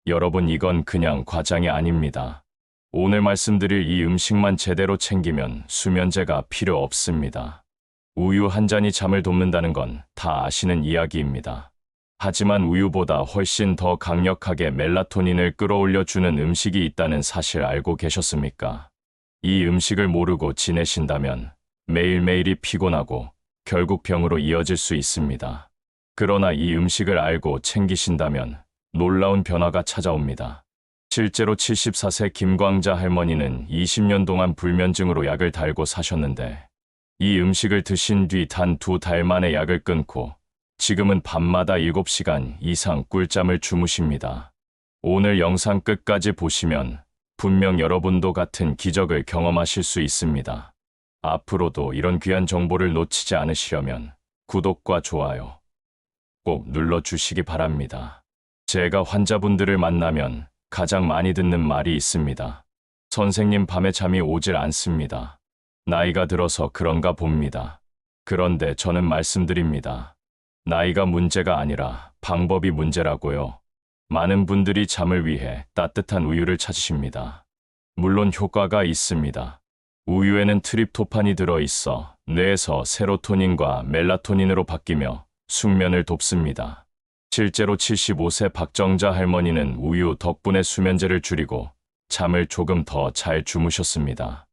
여러분, 이건 그냥 과장이 아닙니다. 오늘 말씀드릴 이 음식만 제대로 챙기면 수면제가 필요 없습니다. 우유 한 잔이 잠을 돕는다는 건 다 아시는 이야기입니다. 하지만 우유보다 훨씬 더 강력하게 멜라토닌을 끌어올려주는 음식이 있다는 사실 알고 계셨습니까? 이 음식을 모르고 지내신다면 매일매일이 피곤하고 결국 병으로 이어질 수 있습니다. 그러나 이 음식을 알고 챙기신다면 놀라운 변화가 찾아옵니다. 실제로 74세 김광자 할머니는 20년 동안 불면증으로 약을 달고 사셨는데 이 음식을 드신 뒤 단 2달 만에 약을 끊고 지금은 밤마다 7시간 이상 꿀잠을 주무십니다. 오늘 영상 끝까지 보시면 분명 여러분도 같은 기적을 경험하실 수 있습니다. 앞으로도 이런 귀한 정보를 놓치지 않으시려면 구독과 좋아요 꼭 눌러주시기 바랍니다. 제가 환자분들을 만나면 가장 많이 듣는 말이 있습니다. 선생님, 밤에 잠이 오질 않습니다. 나이가 들어서 그런가 봅니다. 그런데 저는 말씀드립니다. 나이가 문제가 아니라 방법이 문제라고요. 많은 분들이 잠을 위해 따뜻한 우유를 찾으십니다. 물론 효과가 있습니다. 우유에는 트립토판이 들어있어 뇌에서 세로토닌과 멜라토닌으로 바뀌며 숙면을 돕습니다. 실제로 75세 박정자 할머니는 우유 덕분에 수면제를 줄이고 잠을 조금 더 잘 주무셨습니다.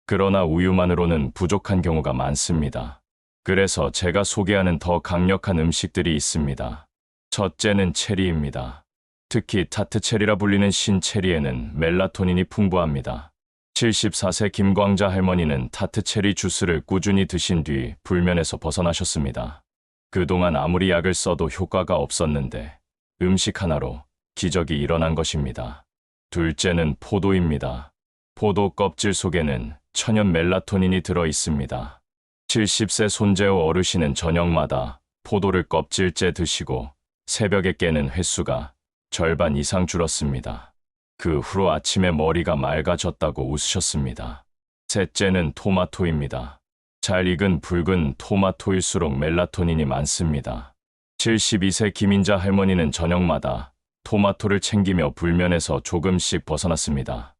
그러나 우유만으로는 부족한 경우가 많습니다. 그래서 제가 소개하는 더 강력한 음식들이 있습니다. 첫째는 체리입니다. 특히 타트체리라 불리는 신체리에는 멜라토닌이 풍부합니다. 74세 김광자 할머니는 타트체리 주스를 꾸준히 드신 뒤 불면에서 벗어나셨습니다. 그동안 아무리 약을 써도 효과가 없었는데 음식 하나로 기적이 일어난 것입니다. 둘째는 포도입니다. 포도 껍질 속에는 천연 멜라토닌이 들어 있습니다. 70세 손재호 어르신은 저녁마다 포도를 껍질째 드시고 새벽에 깨는 횟수가 절반 이상 줄었습니다. 그 후로 아침에 머리가 맑아졌다고 웃으셨습니다. 셋째는 토마토입니다. 잘 익은 붉은 토마토일수록 멜라토닌이 많습니다. 72세 김인자 할머니는 저녁마다 토마토를 챙기며 불면에서 조금씩 벗어났습니다.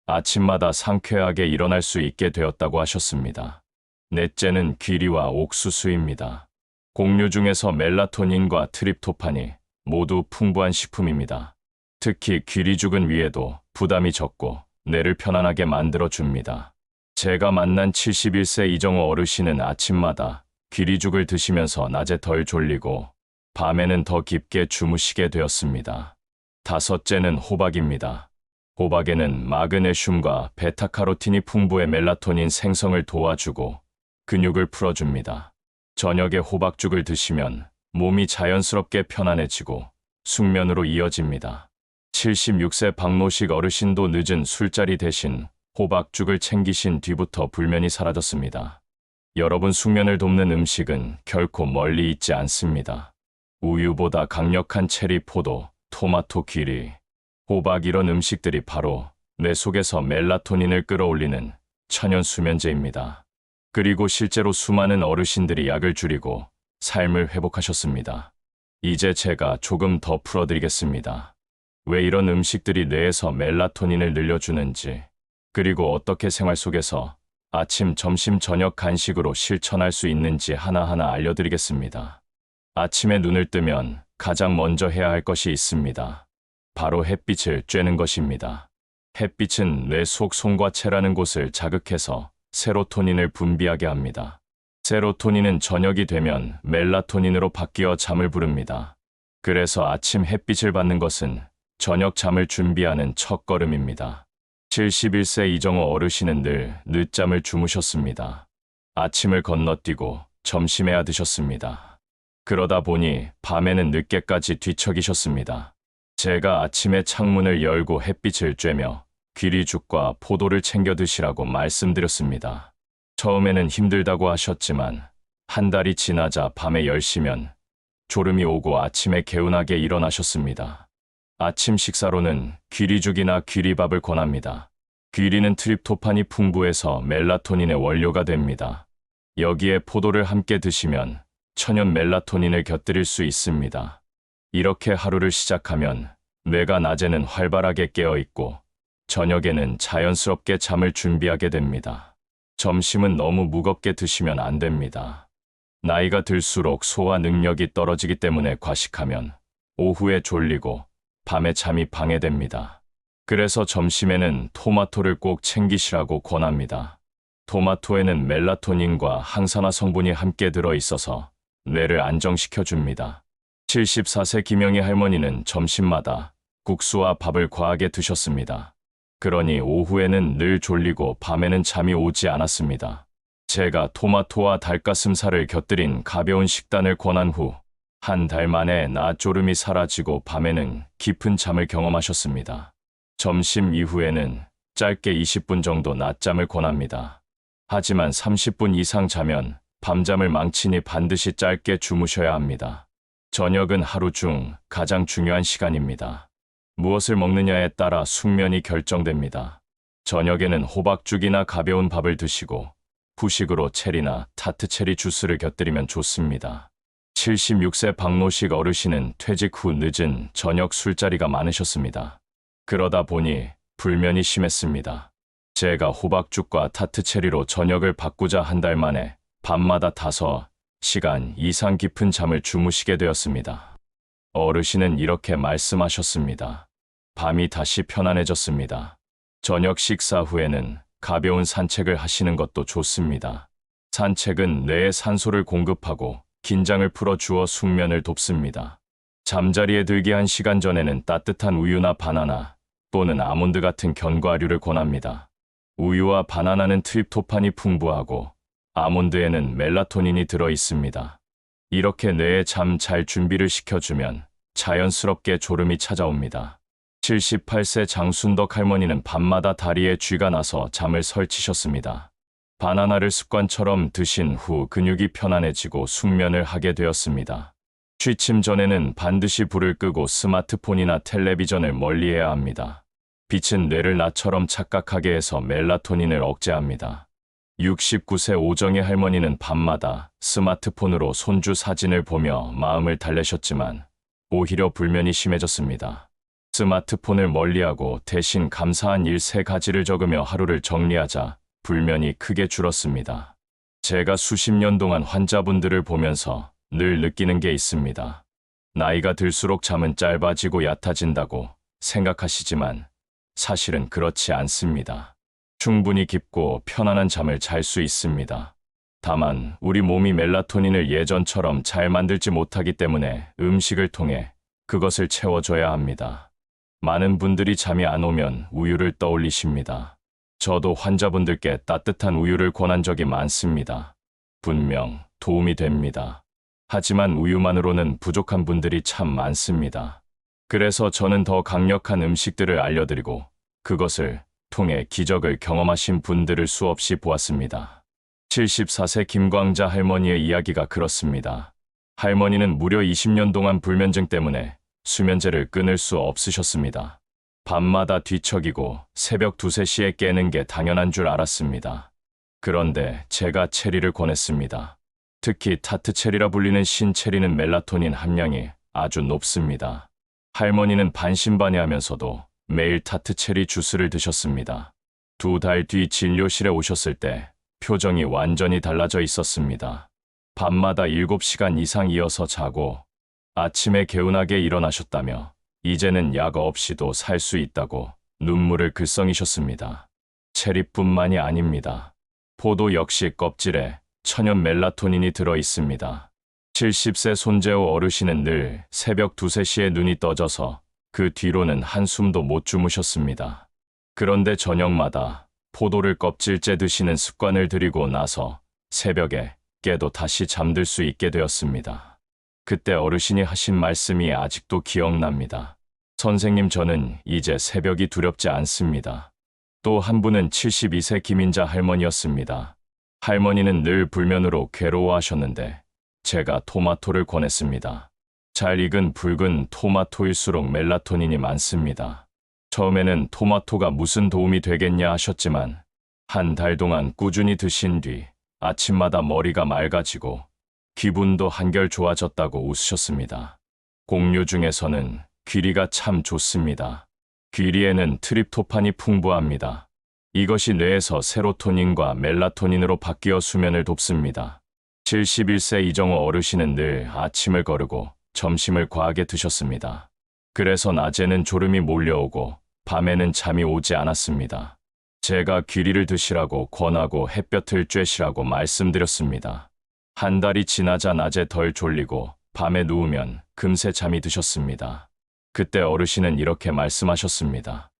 아침마다 상쾌하게 일어날 수 있게 되었다고 하셨습니다. 넷째는 귀리와 옥수수입니다. 곡류 중에서 멜라토닌과 트립토판이 모두 풍부한 식품입니다. 특히 귀리죽은 위에도 부담이 적고 뇌를 편안하게 만들어줍니다. 제가 만난 71세 이정호 어르신은 아침마다 귀리죽을 드시면서 낮에 덜 졸리고 밤에는 더 깊게 주무시게 되었습니다. 다섯째는 호박입니다. 호박에는 마그네슘과 베타카로틴이 풍부해 멜라토닌 생성을 도와주고 근육을 풀어줍니다. 저녁에 호박죽을 드시면 몸이 자연스럽게 편안해지고 숙면으로 이어집니다. 76세 박노식 어르신도 늦은 술자리 대신 호박죽을 챙기신 뒤부터 불면이 사라졌습니다. 여러분, 숙면을 돕는 음식은 결코 멀리 있지 않습니다. 우유보다 강력한 체리, 포도, 토마토, 귀리, 호박, 이런 음식들이 바로 뇌 속에서 멜라토닌을 끌어올리는 천연 수면제입니다. 그리고 실제로 수많은 어르신들이 약을 줄이고 삶을 회복하셨습니다. 이제 제가 조금 더 풀어드리겠습니다. 왜 이런 음식들이 뇌에서 멜라토닌을 늘려주는지, 그리고 어떻게 생활 속에서 아침, 점심, 저녁 간식으로 실천할 수 있는지 하나하나 알려드리겠습니다. 아침에 눈을 뜨면 가장 먼저 해야 할 것이 있습니다. 바로 햇빛을 쬐는 것입니다. 햇빛은 뇌 속 송과체라는 곳을 자극해서 세로토닌을 분비하게 합니다. 세로토닌은 저녁이 되면 멜라토닌으로 바뀌어 잠을 부릅니다. 그래서 아침 햇빛을 받는 것은 저녁 잠을 준비하는 첫걸음입니다. 71세 이정호 어르신은 늘 늦잠을 주무셨습니다. 아침을 건너뛰고 점심에야 드셨습니다. 그러다 보니 밤에는 늦게까지 뒤척이셨습니다. 제가 아침에 창문을 열고 햇빛을 쬐며 귀리죽과 포도를 챙겨 드시라고 말씀드렸습니다. 처음에는 힘들다고 하셨지만 한 달이 지나자 밤에 10시면 졸음이 오고 아침에 개운하게 일어나셨습니다. 아침 식사로는 귀리죽이나 귀리밥을 권합니다. 귀리는 트립토판이 풍부해서 멜라토닌의 원료가 됩니다. 여기에 포도를 함께 드시면 천연 멜라토닌을 곁들일 수 있습니다. 이렇게 하루를 시작하면 뇌가 낮에는 활발하게 깨어 있고 저녁에는 자연스럽게 잠을 준비하게 됩니다. 점심은 너무 무겁게 드시면 안 됩니다. 나이가 들수록 소화 능력이 떨어지기 때문에 과식하면 오후에 졸리고 밤에 잠이 방해됩니다. 그래서 점심에는 토마토를 꼭 챙기시라고 권합니다. 토마토에는 멜라토닌과 항산화 성분이 함께 들어 있어서 뇌를 안정시켜 줍니다. 74세 김영희 할머니는 점심마다 국수와 밥을 과하게 드셨습니다. 그러니 오후에는 늘 졸리고 밤에는 잠이 오지 않았습니다. 제가 토마토와 닭가슴살을 곁들인 가벼운 식단을 권한 후 한 달 만에 낮졸음이 사라지고 밤에는 깊은 잠을 경험하셨습니다. 점심 이후에는 짧게 20분 정도 낮잠을 권합니다. 하지만 30분 이상 자면 밤잠을 망치니 반드시 짧게 주무셔야 합니다. 저녁은 하루 중 가장 중요한 시간입니다. 무엇을 먹느냐에 따라 숙면이 결정됩니다. 저녁에는 호박죽이나 가벼운 밥을 드시고 후식으로 체리나 타트 체리 주스를 곁들이면 좋습니다. 76세 박노식 어르신은 퇴직 후 늦은 저녁 술자리가 많으셨습니다. 그러다 보니 불면이 심했습니다. 제가 호박죽과 타트 체리로 저녁을 바꾸자 한 달 만에 밤마다 5시간 이상 깊은 잠을 주무시게 되었습니다. 어르신은 이렇게 말씀하셨습니다. 밤이 다시 편안해졌습니다. 저녁 식사 후에는 가벼운 산책을 하시는 것도 좋습니다. 산책은 뇌에 산소를 공급하고 긴장을 풀어주어 숙면을 돕습니다. 잠자리에 들기 1시간 전에는 따뜻한 우유나 바나나 또는 아몬드 같은 견과류를 권합니다. 우유와 바나나는 트립토판이 풍부하고 아몬드에는 멜라토닌이 들어 있습니다. 이렇게 뇌에 잠 잘 준비를 시켜주면 자연스럽게 졸음이 찾아옵니다. 78세 장순덕 할머니는 밤마다 다리에 쥐가 나서 잠을 설치셨습니다. 바나나를 습관처럼 드신 후 근육이 편안해지고 숙면을 하게 되었습니다. 취침 전에는 반드시 불을 끄고 스마트폰이나 텔레비전을 멀리해야 합니다. 빛은 뇌를 나처럼 착각하게 해서 멜라토닌을 억제합니다. 69세 오정희 할머니는 밤마다 스마트폰으로 손주 사진을 보며 마음을 달래셨지만 오히려 불면이 심해졌습니다. 스마트폰을 멀리하고 대신 감사한 일 3가지를 적으며 하루를 정리하자 불면이 크게 줄었습니다. 제가 수십 년 동안 환자분들을 보면서 늘 느끼는 게 있습니다. 나이가 들수록 잠은 짧아지고 얕아진다고 생각하시지만 사실은 그렇지 않습니다. 충분히 깊고 편안한 잠을 잘 수 있습니다. 다만 우리 몸이 멜라토닌을 예전처럼 잘 만들지 못하기 때문에 음식을 통해 그것을 채워줘야 합니다. 많은 분들이 잠이 안 오면 우유를 떠올리십니다. 저도 환자분들께 따뜻한 우유를 권한 적이 많습니다. 분명 도움이 됩니다. 하지만 우유만으로는 부족한 분들이 참 많습니다. 그래서 저는 더 강력한 음식들을 알려드리고 그것을 통해 기적을 경험하신 분들을 수없이 보았습니다. 74세 김광자 할머니의 이야기가 그렇습니다. 할머니는 무려 20년 동안 불면증 때문에 수면제를 끊을 수 없으셨습니다. 밤마다 뒤척이고 새벽 2, 3시에 깨는 게 당연한 줄 알았습니다. 그런데 제가 체리를 권했습니다. 특히 타트 체리라 불리는 신체리는 멜라토닌 함량이 아주 높습니다. 할머니는 반신반의하면서도 매일 타트 체리 주스를 드셨습니다. 2달 뒤 진료실에 오셨을 때 표정이 완전히 달라져 있었습니다. 밤마다 7시간 이상 이어서 자고 아침에 개운하게 일어나셨다며 이제는 약 없이도 살 수 있다고 눈물을 글썽이셨습니다. 체리뿐만이 아닙니다. 포도 역시 껍질에 천연 멜라토닌이 들어 있습니다. 70세 손재호 어르신은 늘 새벽 2, 3시에 눈이 떠져서 그 뒤로는 한숨도 못 주무셨습니다. 그런데 저녁마다 포도를 껍질째 드시는 습관을 들이고 나서 새벽에 깨도 다시 잠들 수 있게 되었습니다. 그때 어르신이 하신 말씀이 아직도 기억납니다. 선생님, 저는 이제 새벽이 두렵지 않습니다. 또 한 분은 72세 김인자 할머니였습니다. 할머니는 늘 불면으로 괴로워하셨는데 제가 토마토를 권했습니다. 잘 익은 붉은 토마토일수록 멜라토닌이 많습니다. 처음에는 토마토가 무슨 도움이 되겠냐 하셨지만 한 달 동안 꾸준히 드신 뒤 아침마다 머리가 맑아지고 기분도 한결 좋아졌다고 웃으셨습니다. 곡류 중에서는 귀리가 참 좋습니다. 귀리에는 트립토판이 풍부합니다. 이것이 뇌에서 세로토닌과 멜라토닌으로 바뀌어 수면을 돕습니다. 71세 이정호 어르신은 늘 아침을 거르고 점심을 과하게 드셨습니다. 그래서 낮에는 졸음이 몰려오고 밤에는 잠이 오지 않았습니다. 제가 귀리를 드시라고 권하고 햇볕을 쬐시라고 말씀드렸습니다. 한 달이 지나자 낮에 덜 졸리고 밤에 누우면 금세 잠이 드셨습니다. 그때 어르신은 이렇게 말씀하셨습니다.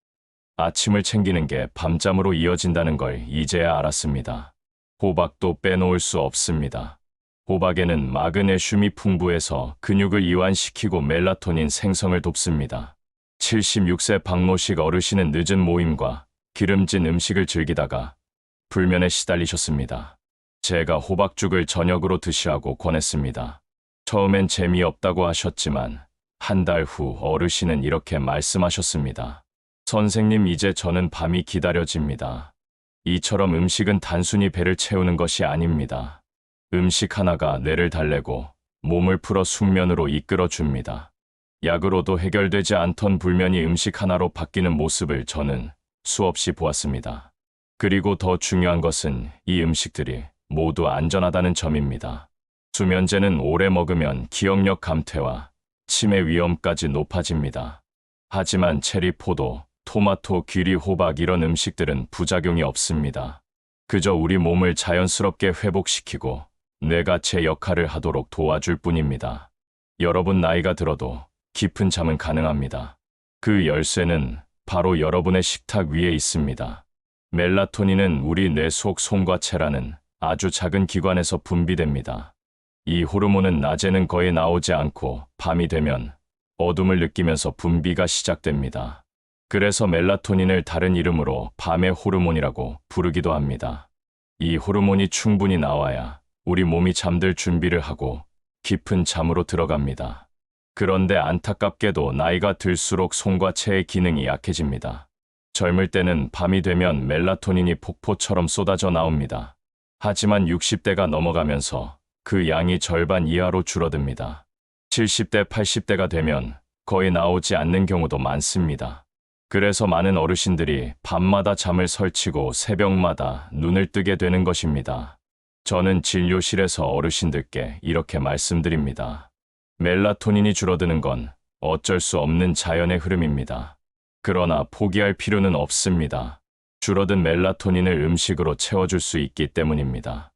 아침을 챙기는 게 밤잠으로 이어진다는 걸 이제야 알았습니다. 호박도 빼놓을 수 없습니다. 호박에는 마그네슘이 풍부해서 근육을 이완시키고 멜라토닌 생성을 돕습니다. 76세 박노식 어르신은 늦은 모임과 기름진 음식을 즐기다가 불면에 시달리셨습니다. 제가 호박죽을 저녁으로 드시라고 권했습니다. 처음엔 재미없다고 하셨지만 한 달 후 어르신은 이렇게 말씀하셨습니다. 선생님, 이제 저는 밤이 기다려집니다. 이처럼 음식은 단순히 배를 채우는 것이 아닙니다. 음식 하나가 뇌를 달래고 몸을 풀어 숙면으로 이끌어 줍니다. 약으로도 해결되지 않던 불면이 음식 하나로 바뀌는 모습을 저는 수없이 보았습니다. 그리고 더 중요한 것은 이 음식들이 모두 안전하다는 점입니다. 수면제는 오래 먹으면 기억력 감퇴와 치매 위험까지 높아집니다. 하지만 체리, 포도, 토마토, 귀리, 호박 이런 음식들은 부작용이 없습니다. 그저 우리 몸을 자연스럽게 회복시키고 뇌가 제 역할을 하도록 도와줄 뿐입니다. 여러분 나이가 들어도 깊은 잠은 가능합니다. 그 열쇠는 바로 여러분의 식탁 위에 있습니다. 멜라토닌은 우리 뇌 속 송과체라는 아주 작은 기관에서 분비됩니다. 이 호르몬은 낮에는 거의 나오지 않고 밤이 되면 어둠을 느끼면서 분비가 시작됩니다. 그래서 멜라토닌을 다른 이름으로 밤의 호르몬이라고 부르기도 합니다. 이 호르몬이 충분히 나와야 우리 몸이 잠들 준비를 하고 깊은 잠으로 들어갑니다. 그런데 안타깝게도 나이가 들수록 송과체의 기능이 약해집니다. 젊을 때는 밤이 되면 멜라토닌이 폭포처럼 쏟아져 나옵니다. 하지만 60대가 넘어가면서 그 양이 절반 이하로 줄어듭니다. 70대, 80대가 되면 거의 나오지 않는 경우도 많습니다. 그래서 많은 어르신들이 밤마다 잠을 설치고 새벽마다 눈을 뜨게 되는 것입니다. 저는 진료실에서 어르신들께 이렇게 말씀드립니다. 멜라토닌이 줄어드는 건 어쩔 수 없는 자연의 흐름입니다. 그러나 포기할 필요는 없습니다. 줄어든 멜라토닌을 음식으로 채워줄 수 있기 때문입니다.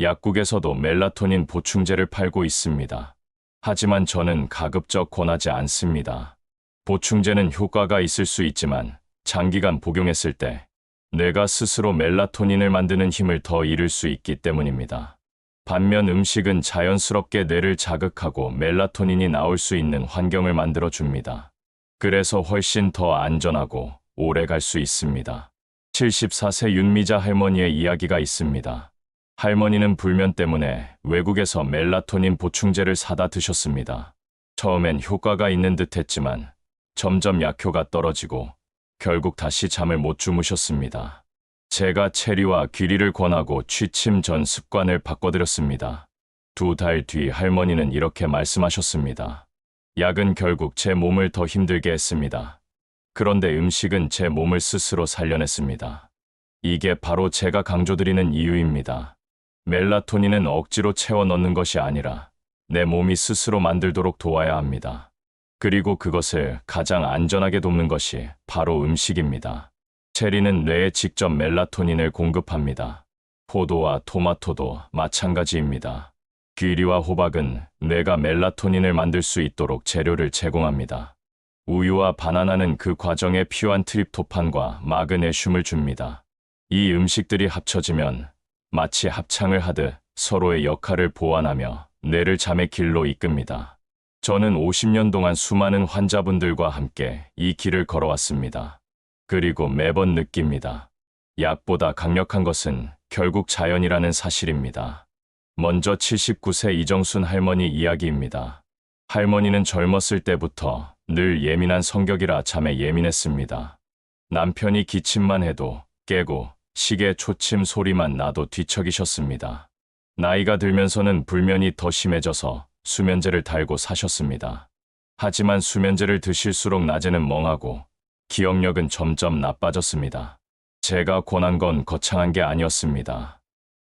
약국에서도 멜라토닌 보충제를 팔고 있습니다. 하지만 저는 가급적 권하지 않습니다. 보충제는 효과가 있을 수 있지만 장기간 복용했을 때 뇌가 스스로 멜라토닌을 만드는 힘을 더 잃을 수 있기 때문입니다. 반면 음식은 자연스럽게 뇌를 자극하고 멜라토닌이 나올 수 있는 환경을 만들어 줍니다. 그래서 훨씬 더 안전하고 오래 갈 수 있습니다. 74세 윤미자 할머니의 이야기가 있습니다. 할머니는 불면 때문에 외국에서 멜라토닌 보충제를 사다 드셨습니다. 처음엔 효과가 있는 듯 했지만 점점 약효가 떨어지고 결국 다시 잠을 못 주무셨습니다. 제가 체리와 귀리를 권하고 취침 전 습관을 바꿔드렸습니다. 2달 뒤 할머니는 이렇게 말씀하셨습니다. 약은 결국 제 몸을 더 힘들게 했습니다. 그런데 음식은 제 몸을 스스로 살려냈습니다. 이게 바로 제가 강조드리는 이유입니다. 멜라토닌은 억지로 채워 넣는 것이 아니라 내 몸이 스스로 만들도록 도와야 합니다. 그리고 그것을 가장 안전하게 돕는 것이 바로 음식입니다. 체리는 뇌에 직접 멜라토닌을 공급합니다. 포도와 토마토도 마찬가지입니다. 귀리와 호박은 뇌가 멜라토닌을 만들 수 있도록 재료를 제공합니다. 우유와 바나나는 그 과정에 필요한 트립토판과 마그네슘을 줍니다. 이 음식들이 합쳐지면 마치 합창을 하듯 서로의 역할을 보완하며 뇌를 잠의 길로 이끕니다. 저는 50년 동안 수많은 환자분들과 함께 이 길을 걸어왔습니다. 그리고 매번 느낍니다. 약보다 강력한 것은 결국 자연이라는 사실입니다. 먼저 79세 이정순 할머니 이야기입니다. 할머니는 젊었을 때부터 늘 예민한 성격이라 잠에 예민했습니다. 남편이 기침만 해도 깨고 시계 초침 소리만 나도 뒤척이셨습니다. 나이가 들면서는 불면이 더 심해져서 수면제를 달고 사셨습니다. 하지만 수면제를 드실수록 낮에는 멍하고 기억력은 점점 나빠졌습니다. 제가 권한 건 거창한 게 아니었습니다.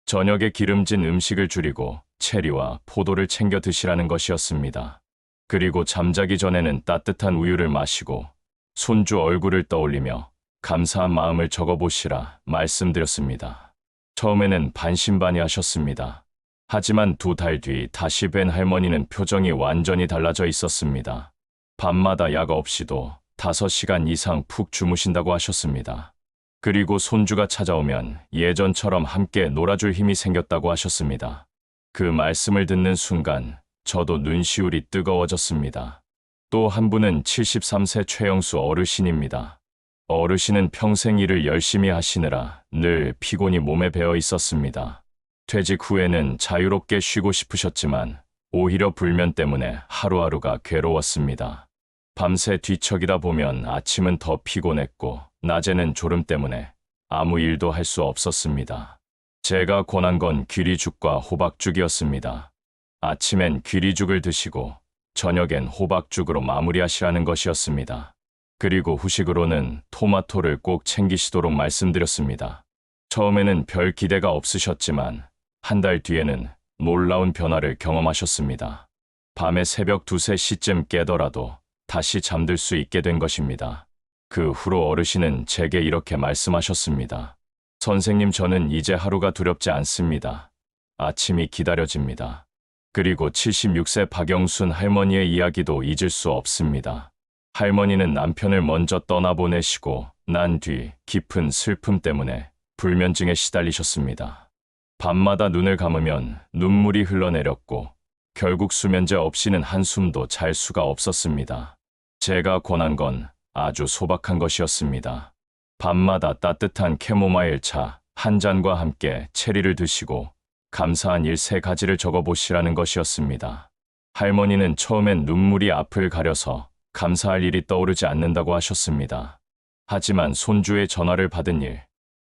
저녁에 기름진 음식을 줄이고 체리와 포도를 챙겨 드시라는 것이었습니다. 그리고 잠자기 전에는 따뜻한 우유를 마시고 손주 얼굴을 떠올리며 감사한 마음을 적어보시라 말씀드렸습니다. 처음에는 반신반의하셨습니다. 하지만 2달 뒤 다시 뵌 할머니는 표정이 완전히 달라져 있었습니다. 밤마다 약 없이도 5시간 이상 푹 주무신다고 하셨습니다. 그리고 손주가 찾아오면 예전처럼 함께 놀아줄 힘이 생겼다고 하셨습니다. 그 말씀을 듣는 순간 저도 눈시울이 뜨거워졌습니다. 또 한 분은 73세 최영수 어르신입니다. 어르신은 평생 일을 열심히 하시느라 늘 피곤이 몸에 배어 있었습니다. 퇴직 후에는 자유롭게 쉬고 싶으셨지만 오히려 불면 때문에 하루하루가 괴로웠습니다. 밤새 뒤척이다 보면 아침은 더 피곤했고 낮에는 졸음 때문에 아무 일도 할 수 없었습니다. 제가 권한 건 귀리죽과 호박죽이었습니다. 아침엔 귀리죽을 드시고 저녁엔 호박죽으로 마무리하시라는 것이었습니다. 그리고 후식으로는 토마토를 꼭 챙기시도록 말씀드렸습니다. 처음에는 별 기대가 없으셨지만 한 달 뒤에는 놀라운 변화를 경험하셨습니다. 밤에 새벽 2, 3시쯤 깨더라도 다시 잠들 수 있게 된 것입니다. 그 후로 어르신은 제게 이렇게 말씀하셨습니다. 선생님, 저는 이제 하루가 두렵지 않습니다. 아침이 기다려집니다. 그리고 76세 박영순 할머니의 이야기도 잊을 수 없습니다. 할머니는 남편을 먼저 떠나보내시고 난 뒤 깊은 슬픔 때문에 불면증에 시달리셨습니다. 밤마다 눈을 감으면 눈물이 흘러내렸고 결국 수면제 없이는 한숨도 잘 수가 없었습니다. 제가 권한 건 아주 소박한 것이었습니다. 밤마다 따뜻한 캐모마일 차 한 잔과 함께 체리를 드시고 감사한 일 3가지를 적어보시라는 것이었습니다. 할머니는 처음엔 눈물이 앞을 가려서 감사할 일이 떠오르지 않는다고 하셨습니다. 하지만 손주의 전화를 받은 일,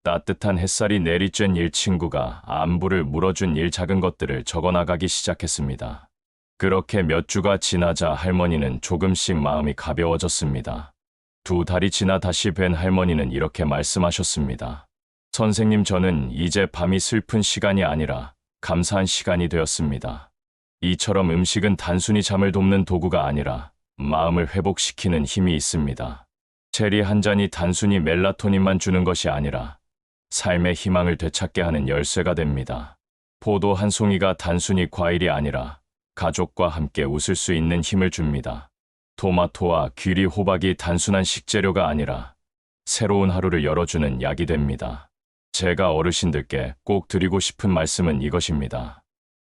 따뜻한 햇살이 내리쬐는 일, 친구가 안부를 물어준 일, 작은 것들을 적어나가기 시작했습니다. 그렇게 몇 주가 지나자 할머니는 조금씩 마음이 가벼워졌습니다. 2달이 지나 다시 뵌 할머니는 이렇게 말씀하셨습니다. 선생님, 저는 이제 밤이 슬픈 시간이 아니라 감사한 시간이 되었습니다. 이처럼 음식은 단순히 잠을 돕는 도구가 아니라 마음을 회복시키는 힘이 있습니다. 체리 한 잔이 단순히 멜라토닌만 주는 것이 아니라 삶의 희망을 되찾게 하는 열쇠가 됩니다. 포도 한 송이가 단순히 과일이 아니라 가족과 함께 웃을 수 있는 힘을 줍니다. 토마토와 귀리, 호박이 단순한 식재료가 아니라 새로운 하루를 열어주는 약이 됩니다. 제가 어르신들께 꼭 드리고 싶은 말씀은 이것입니다.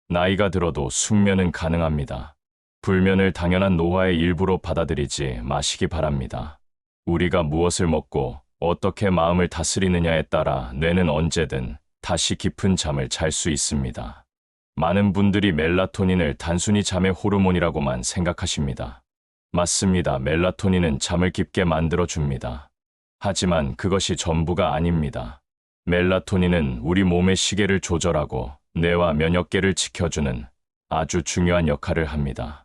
나이가 들어도 숙면은 가능합니다. 불면을 당연한 노화의 일부로 받아들이지 마시기 바랍니다. 우리가 무엇을 먹고 어떻게 마음을 다스리느냐에 따라 뇌는 언제든 다시 깊은 잠을 잘 수 있습니다. 많은 분들이 멜라토닌을 단순히 잠의 호르몬이라고만 생각하십니다. 맞습니다. 멜라토닌은 잠을 깊게 만들어줍니다. 하지만 그것이 전부가 아닙니다. 멜라토닌은 우리 몸의 시계를 조절하고 뇌와 면역계를 지켜주는 아주 중요한 역할을 합니다.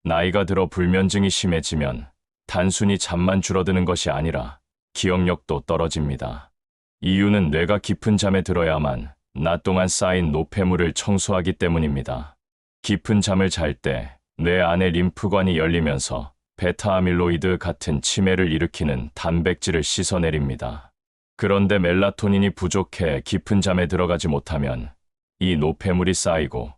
나이가 들어 불면증이 심해지면 단순히 잠만 줄어드는 것이 아니라 기억력도 떨어집니다. 이유는 뇌가 깊은 잠에 들어야만 낮 동안 쌓인 노폐물을 청소하기 때문입니다. 깊은 잠을 잘 때 뇌 안의 림프관이 열리면서 베타아밀로이드 같은 치매를 일으키는 단백질을 씻어내립니다. 그런데 멜라토닌이 부족해 깊은 잠에 들어가지 못하면 이 노폐물이 쌓이고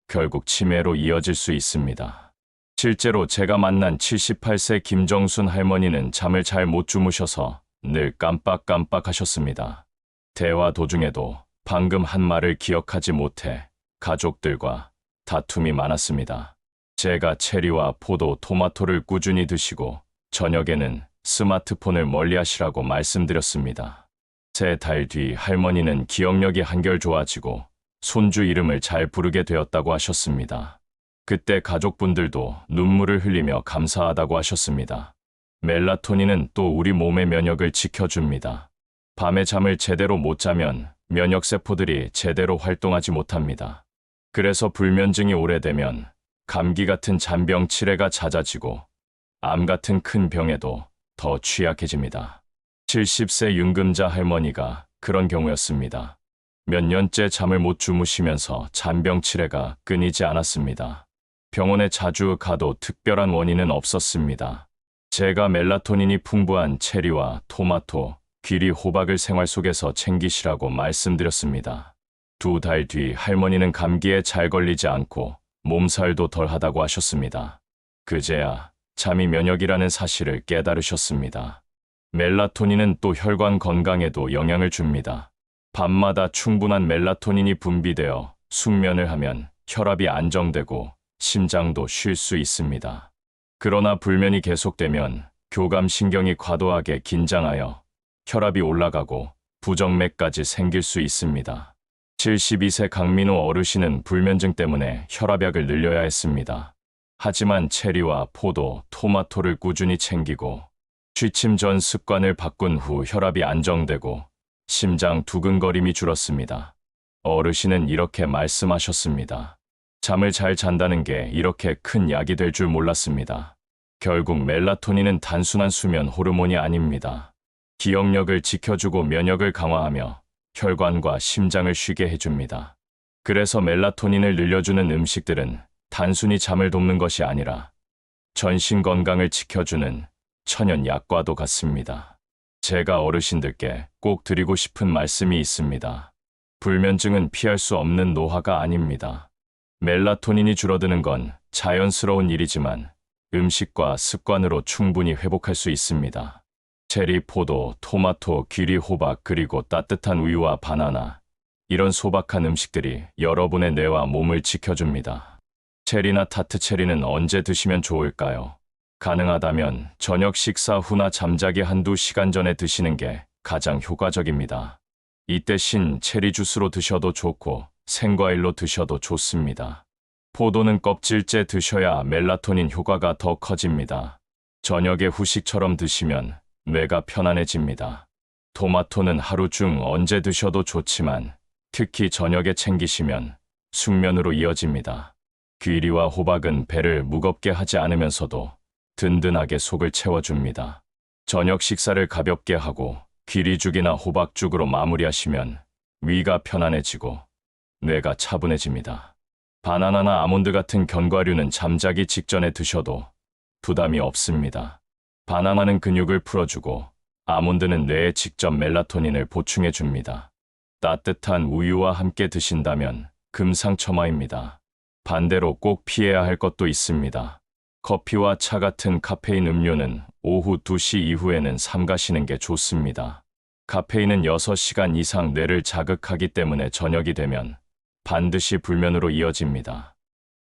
결국 치매로 이어질 수 있습니다. 실제로 제가 만난 78세 김정순 할머니는 잠을 잘 못 주무셔서 늘 깜빡깜빡 하셨습니다. 대화 도중에도 방금 한 말을 기억하지 못해 가족들과 다툼이 많았습니다. 제가 체리와 포도, 토마토를 꾸준히 드시고 저녁에는 스마트폰을 멀리하시라고 말씀드렸습니다. 3달 뒤 할머니는 기억력이 한결 좋아지고 손주 이름을 잘 부르게 되었다고 하셨습니다. 그때 가족분들도 눈물을 흘리며 감사하다고 하셨습니다. 멜라토닌은 또 우리 몸의 면역을 지켜줍니다. 밤에 잠을 제대로 못 자면 면역세포들이 제대로 활동하지 못합니다. 그래서 불면증이 오래되면 감기 같은 잔병 치레가 잦아지고 암 같은 큰 병에도 더 취약해집니다. 70세 윤금자 할머니가 그런 경우였습니다. 몇 년째 잠을 못 주무시면서 잔병 치레가 끊이지 않았습니다. 병원에 자주 가도 특별한 원인은 없었습니다. 제가 멜라토닌이 풍부한 체리와 토마토, 귀리, 호박을 생활 속에서 챙기시라고 말씀드렸습니다. 2달 뒤 할머니는 감기에 잘 걸리지 않고 몸살도 덜하다고 하셨습니다. 그제야 잠이 면역이라는 사실을 깨달으셨습니다. 멜라토닌은 또 혈관 건강에도 영향을 줍니다. 밤마다 충분한 멜라토닌이 분비되어 숙면을 하면 혈압이 안정되고 심장도 쉴 수 있습니다. 그러나 불면이 계속되면 교감신경이 과도하게 긴장하여 혈압이 올라가고 부정맥까지 생길 수 있습니다. 72세 강민호 어르신은 불면증 때문에 혈압약을 늘려야 했습니다. 하지만 체리와 포도, 토마토를 꾸준히 챙기고 취침 전 습관을 바꾼 후 혈압이 안정되고 심장 두근거림이 줄었습니다. 어르신은 이렇게 말씀하셨습니다. 잠을 잘 잔다는 게 이렇게 큰 약이 될 줄 몰랐습니다. 결국 멜라토닌은 단순한 수면 호르몬이 아닙니다. 기억력을 지켜주고 면역을 강화하며 혈관과 심장을 쉬게 해줍니다. 그래서 멜라토닌을 늘려주는 음식들은 단순히 잠을 돕는 것이 아니라 전신 건강을 지켜주는 천연 약과도 같습니다. 제가 어르신들께 꼭 드리고 싶은 말씀이 있습니다. 불면증은 피할 수 없는 노화가 아닙니다. 멜라토닌이 줄어드는 건 자연스러운 일이지만 음식과 습관으로 충분히 회복할 수 있습니다. 체리, 포도, 토마토, 귀리, 호박, 그리고 따뜻한 우유와 바나나, 이런 소박한 음식들이 여러분의 뇌와 몸을 지켜줍니다. 체리나 타트 체리는 언제 드시면 좋을까요? 가능하다면 저녁 식사 후나 잠자기 한두 시간 전에 드시는 게 가장 효과적입니다. 이때 신 체리 주스로 드셔도 좋고 생과일로 드셔도 좋습니다. 포도는 껍질째 드셔야 멜라토닌 효과가 더 커집니다. 저녁에 후식처럼 드시면 뇌가 편안해집니다. 토마토는 하루 중 언제 드셔도 좋지만 특히 저녁에 챙기시면 숙면으로 이어집니다. 귀리와 호박은 배를 무겁게 하지 않으면서도 든든하게 속을 채워줍니다. 저녁 식사를 가볍게 하고 귀리죽이나 호박죽으로 마무리하시면 위가 편안해지고 뇌가 차분해집니다. 바나나나 아몬드 같은 견과류는 잠자기 직전에 드셔도 부담이 없습니다. 바나나는 근육을 풀어주고 아몬드는 뇌에 직접 멜라토닌을 보충해줍니다. 따뜻한 우유와 함께 드신다면 금상첨화입니다. 반대로 꼭 피해야 할 것도 있습니다. 커피와 차 같은 카페인 음료는 오후 2시 이후에는 삼가시는 게 좋습니다. 카페인은 6시간 이상 뇌를 자극하기 때문에 저녁이 되면 반드시 불면으로 이어집니다.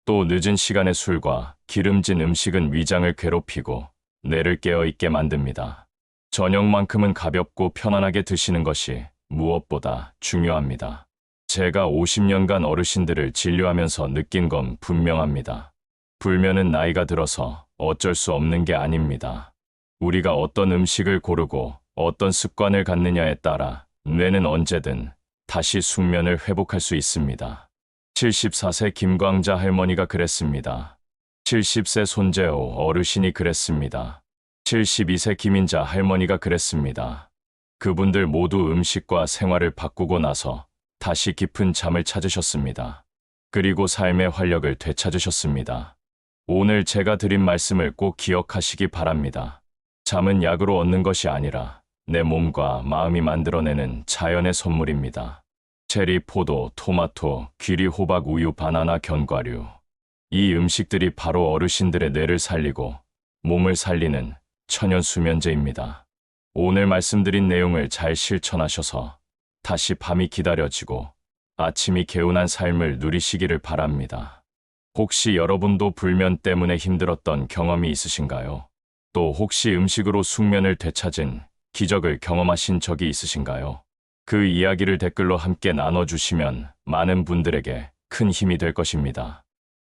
또 늦은 시간의 술과 기름진 음식은 위장을 괴롭히고 뇌를 깨어있게 만듭니다. 저녁만큼은 가볍고 편안하게 드시는 것이 무엇보다 중요합니다. 제가 50년간 어르신들을 진료하면서 느낀 건 분명합니다. 불면은 나이가 들어서 어쩔 수 없는 게 아닙니다. 우리가 어떤 음식을 고르고 어떤 습관을 갖느냐에 따라 뇌는 언제든 다시 숙면을 회복할 수 있습니다. 74세 김광자 할머니가 그랬습니다. 70세 손재호 어르신이 그랬습니다. 72세 김인자 할머니가 그랬습니다. 그분들 모두 음식과 생활을 바꾸고 나서 다시 깊은 잠을 찾으셨습니다. 그리고 삶의 활력을 되찾으셨습니다. 오늘 제가 드린 말씀을 꼭 기억하시기 바랍니다. 잠은 약으로 얻는 것이 아니라 내 몸과 마음이 만들어내는 자연의 선물입니다. 체리, 포도, 토마토, 귀리, 호박, 우유, 바나나, 견과류. 이 음식들이 바로 어르신들의 뇌를 살리고 몸을 살리는 천연 수면제입니다. 오늘 말씀드린 내용을 잘 실천하셔서 다시 밤이 기다려지고 아침이 개운한 삶을 누리시기를 바랍니다. 혹시 여러분도 불면 때문에 힘들었던 경험이 있으신가요? 또 혹시 음식으로 숙면을 되찾은 기적을 경험하신 적이 있으신가요? 그 이야기를 댓글로 함께 나눠주시면 많은 분들에게 큰 힘이 될 것입니다.